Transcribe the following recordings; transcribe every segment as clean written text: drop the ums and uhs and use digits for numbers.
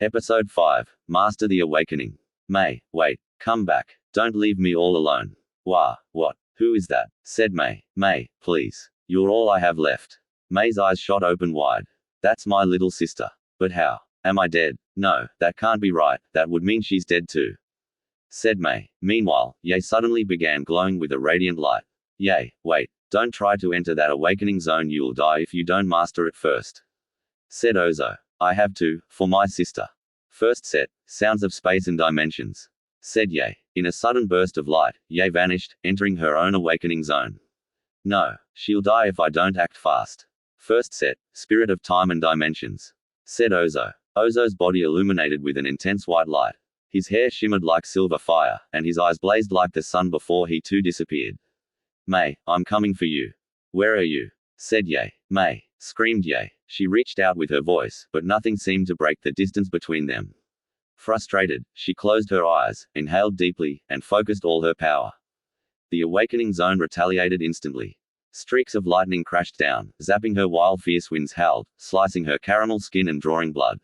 Episode 5. Master the Awakening. Mae, wait, come back. Don't leave me all alone. Wah, what? Who is that? Said Mae. Mae, please. You're all I have left. Mae's eyes shot open wide. That's my little sister. But how? Am I dead? No, that can't be right. That would mean she's dead too. Said Mae. Meanwhile, Yae suddenly began glowing with a radiant light. Yae, wait, don't try to enter that awakening zone. You'll die if you don't master it first. Said Ozo. I have to, for my sister. First set, sounds of space and dimensions. Said Yae. In a sudden burst of light, Yae vanished, entering her own awakening zone. No, she'll die if I don't act fast. First set, spirit of time and dimensions. Said Ozo. Ozo's body illuminated with an intense white light. His hair shimmered like silver fire, and his eyes blazed like the sun before he too disappeared. Mae, I'm coming for you. Where are you? Said Yae. Mae, screamed Yae. She reached out with her voice, but nothing seemed to break the distance between them. Frustrated, she closed her eyes, inhaled deeply, and focused all her power. The awakening zone retaliated instantly. Streaks of lightning crashed down, zapping her while fierce winds howled, slicing her caramel skin and drawing blood.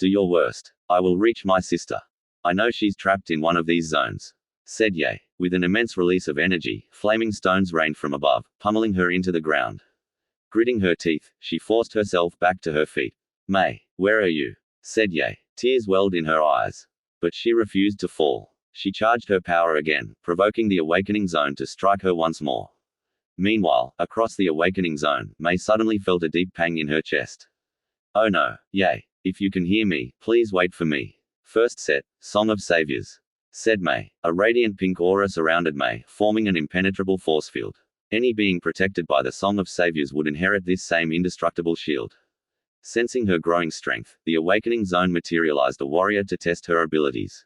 Do your worst. I will reach my sister. I know she's trapped in one of these zones. Said Yae. With an immense release of energy, flaming stones rained from above, pummeling her into the ground. Gritting her teeth, she forced herself back to her feet. Mae, where are you? Said Yae. Tears welled in her eyes. But she refused to fall. She charged her power again, provoking the awakening zone to strike her once more. Meanwhile, across the awakening zone, Mae suddenly felt a deep pang in her chest. Oh no, Yae. If you can hear me, please wait for me. First set, Song of Saviors. Said Mae. A radiant pink aura surrounded Mae, forming an impenetrable force field. Any being protected by the Song of Saviors would inherit this same indestructible shield. Sensing her growing strength, the awakening zone materialized a warrior to test her abilities.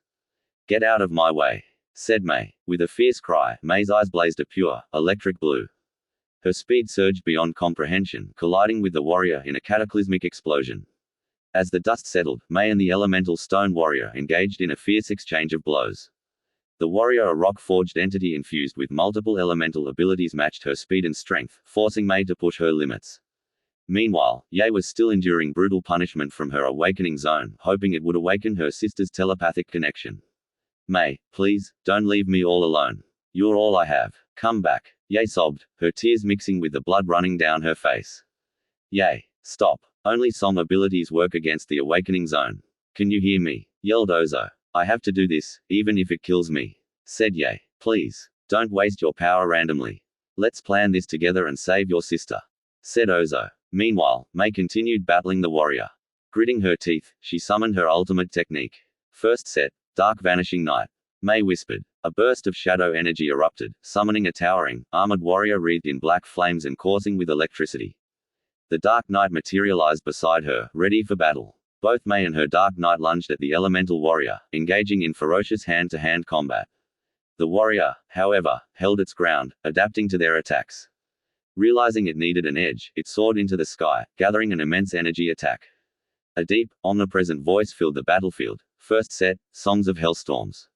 Get out of my way. Said Mae. With a fierce cry, Mae's eyes blazed a pure, electric blue. Her speed surged beyond comprehension, colliding with the warrior in a cataclysmic explosion. As the dust settled, Mae and the elemental stone warrior engaged in a fierce exchange of blows. The warrior, a rock-forged entity infused with multiple elemental abilities, matched her speed and strength, forcing Mae to push her limits. Meanwhile, Yae was still enduring brutal punishment from her awakening zone, hoping it would awaken her sister's telepathic connection. Mae, please, don't leave me all alone. You're all I have. Come back. Yae sobbed, her tears mixing with the blood running down her face. Yae, stop. Only song abilities work against the awakening zone. Can you hear me? Yelled Ozo. I have to do this, even if it kills me. Said Yae. Please, don't waste your power randomly. Let's plan this together and save your sister. Said Ozo. Meanwhile, Mae continued battling the warrior. Gritting her teeth, she summoned her ultimate technique. First set, Dark Vanishing Night. Mae whispered. A burst of shadow energy erupted, summoning a towering, armored warrior wreathed in black flames and coursing with electricity. The Dark Knight materialized beside her, ready for battle. Both Mae and her Dark Knight lunged at the elemental warrior, engaging in ferocious hand-to-hand combat. The warrior, however, held its ground, adapting to their attacks. Realizing it needed an edge, it soared into the sky, gathering an immense energy attack. A deep, omnipresent voice filled the battlefield. First set, Songs of Hellstorms.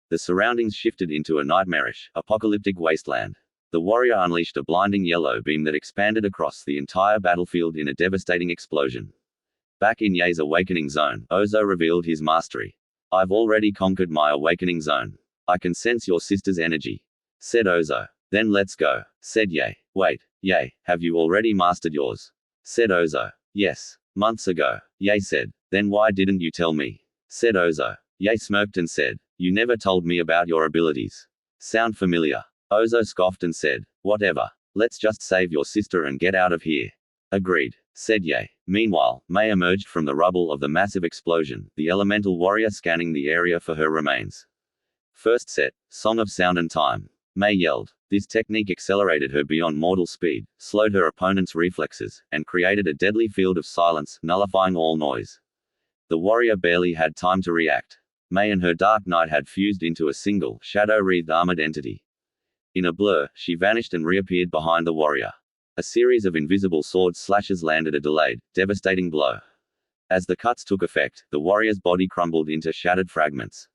The surroundings shifted into a nightmarish, apocalyptic wasteland. The warrior unleashed a blinding yellow beam that expanded across the entire battlefield in a devastating explosion. Back in Yae's awakening zone, Ozo revealed his mastery. I've already conquered my awakening zone. I can sense your sister's energy. Said Ozo. Then let's go. Said Yae. Wait, Yae, have you already mastered yours? Said Ozo. Yes, months ago. Yae said. Then why didn't you tell me? Said Ozo. Yae smirked and said. You never told me about your abilities. Sound familiar? Ozo scoffed and said. Whatever. Let's just save your sister and get out of here. Agreed. Said Yae. Meanwhile, Mae emerged from the rubble of the massive explosion, the elemental warrior scanning the area for her remains. First set, Song of Sound and Time. Mae yelled. This technique accelerated her beyond mortal speed, slowed her opponent's reflexes, and created a deadly field of silence, nullifying all noise. The warrior barely had time to react. Mae and her Dark Knight had fused into a single, shadow-wreathed armored entity. In a blur, she vanished and reappeared behind the warrior. A series of invisible sword slashes landed a delayed, devastating blow. As the cuts took effect, the warrior's body crumbled into shattered fragments.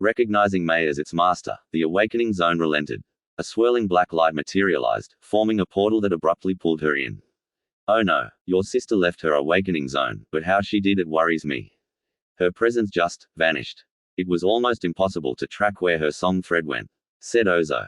Recognizing Mae as its master, the awakening zone relented. A swirling black light materialized, forming a portal that abruptly pulled her in. Oh no, your sister left her awakening zone, but how she did it worries me. Her presence just vanished. It was almost impossible to track where her song thread went, said Ozo.